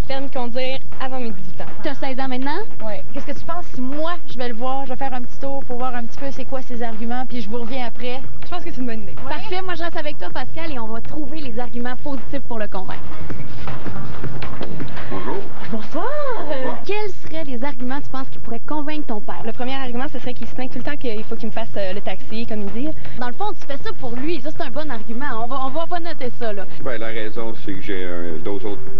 permis de conduire avant mes 18 ans. T'as 16 ans maintenant? Ouais. Qu'est-ce que tu penses si moi, je vais le voir, je vais faire un petit tour pour voir un petit peu c'est quoi ses arguments, puis je vous reviens après? Je pense que c'est une bonne idée. Parfait, moi je reste avec toi Pascal et on va trouver les arguments positifs pour le convaincre. Bonjour. Bonsoir! Quels seraient les arguments tu penses qui pourraient convaincre ton père? Le premier argument, ce serait qu'il se plaint tout le temps qu'il faut qu'il me fasse le taxi, comme il dit. Dans le fond, tu fais ça pour lui, ça c'est un bon argument. On va noter ça là. Ben, la raison, c'est que j'ai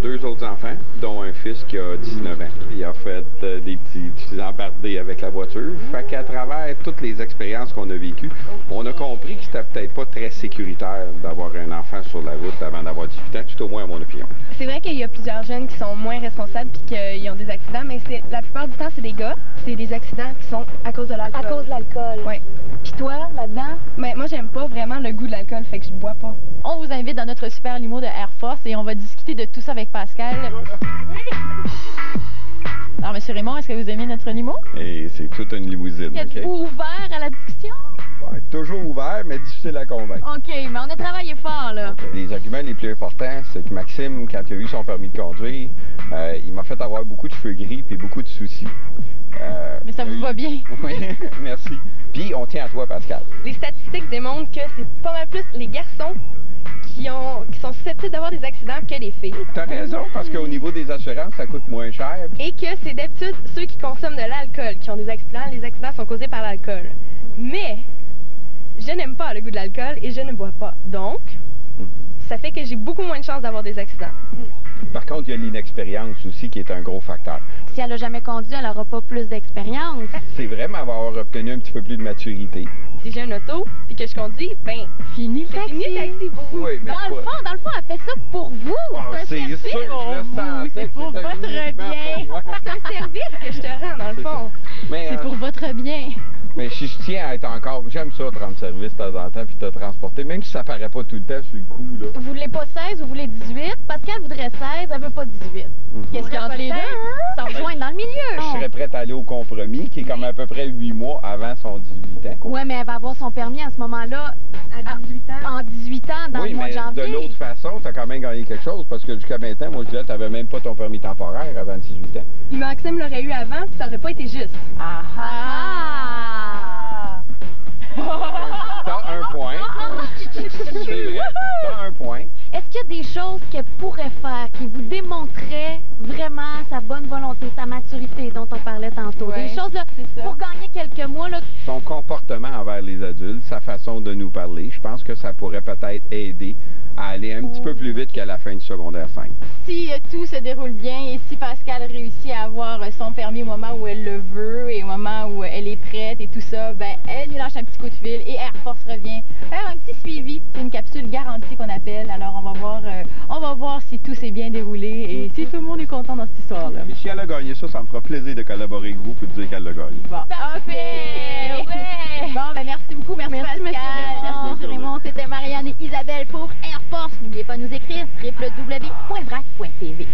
deux autres enfants, dont un fils qui a 19 ans. Il a fait des petits embardés avec la voiture. Fait qu'à travers toutes les expériences qu'on a vécues, on a compris que c'était peut-être pas très sécuritaire d'avoir un enfant sur la route avant d'avoir 18 ans, tout au moins à mon opinion. C'est vrai qu'il y a plusieurs jeunes qui sont moins responsables puis qu'ils ont des accidents, mais la plupart du temps, c'est des gars. C'est des accidents qui sont à cause de l'alcool. À cause de l'alcool. Oui. Puis toi, là-dedans? Mais moi, j'aime pas vraiment le goût de l'alcool, fait que je bois pas. On vous invite dans notre super limo de Air Force et on va discuter de tout ça avec Pascal. Alors, Monsieur Raymond, est-ce que vous aimez notre limo? Et c'est toute une limousine, Êtes-vous ouvert à la discussion? Ouais, toujours ouvert, mais difficile à convaincre. OK, mais on a travaillé fort, là. Les arguments les plus importants, c'est que Maxime, quand il a eu son permis de conduire, il m'a fait avoir beaucoup de cheveux gris et beaucoup de soucis. Mais ça vous va bien? Oui, merci. Puis on tient à toi, Pascal. Les statistiques démontrent que c'est pas mal plus les garçons qui sont susceptibles d'avoir des accidents que les filles. T'as raison, parce qu'au niveau des assurances, ça coûte moins cher. Et que c'est d'habitude ceux qui consomment de l'alcool qui ont des accidents. Les accidents sont causés par l'alcool. Mais je n'aime pas le goût de l'alcool et je ne bois pas. Donc, ça fait que j'ai beaucoup moins de chances d'avoir des accidents. Par contre, il y a l'inexpérience aussi qui est un gros facteur. Si elle a jamais conduit, elle n'aura pas plus d'expérience. C'est vrai, mais avoir obtenu un petit peu plus de maturité. Si j'ai un auto puis que je conduis, ben, Fini le c'est taxi. fini le taxi pour vous. Oui, mais Dans le fond, elle fait ça pour vous. c'est service sûr, je pour le vous. sentais C'est que pour c'était votre uniquement bien. pour moi. C'est un service que je te rends, dans le fond. Mais, C'est pour votre bien. mais si je tiens à être encore... J'aime ça, te rendre service de temps en temps puis te transporter, même si ça paraît pas tout le temps sur le coup, là. Vous voulez pas 16, vous voulez 18. Pascal voudrait 16, elle veut pas 18. Qu'est-ce qu'il y a entre les deux? Ça rejoint dans le milieu. Je serais prête à aller au compromis, qui est comme à peu près 8 mois avant son 18 ans. Ouais, mais elle va avoir son permis à ce moment-là. À 18 ans. En 18 ans, dans Oui, le mois mais de janvier. de l'autre façon, tu as quand même gagné quelque chose, parce que jusqu'à maintenant, moi, je disais, tu n'avais même pas ton permis temporaire avant 18 ans. Puis Maxime l'aurait eu avant, puis ça aurait pas été juste. Ah! T'as un point. C'est vrai. T'as un point. Est-ce qu'il y a des choses qu'elle pourrait faire qui vous démontreraient vraiment sa bonne volonté, sa maturité dont on parlait tantôt? Ouais, Des choses là, c'est ça. pour gagner quelques mois, là. Son comportement envers les adultes, sa façon de nous parler, je pense que ça pourrait peut-être aider à aller un petit peu plus vite qu'à la fin du secondaire 5. Si tout se déroule bien et si Pascal réussit à avoir son permis au moment où elle le veut et au moment où elle est prête et tout ça, ben elle lui lâche un petit coup de fil et Air Force revient faire un petit suivi. C'est une capsule garantie qu'on appelle. Alors on va voir si tout s'est bien déroulé et si tout le monde est content dans cette histoire-là. Et si elle a gagné ça, ça me fera plaisir de collaborer avec vous et de dire qu'elle l'a gagné. Bon. Parfait! Ouais! Bon, ben merci beaucoup. Merci Pascal. Monsieur Raymond. Merci Monsieur Raymond. C'était Marianne et Isabelle pour Air Force. N'oubliez pas de nous écrire www.vrac.tv.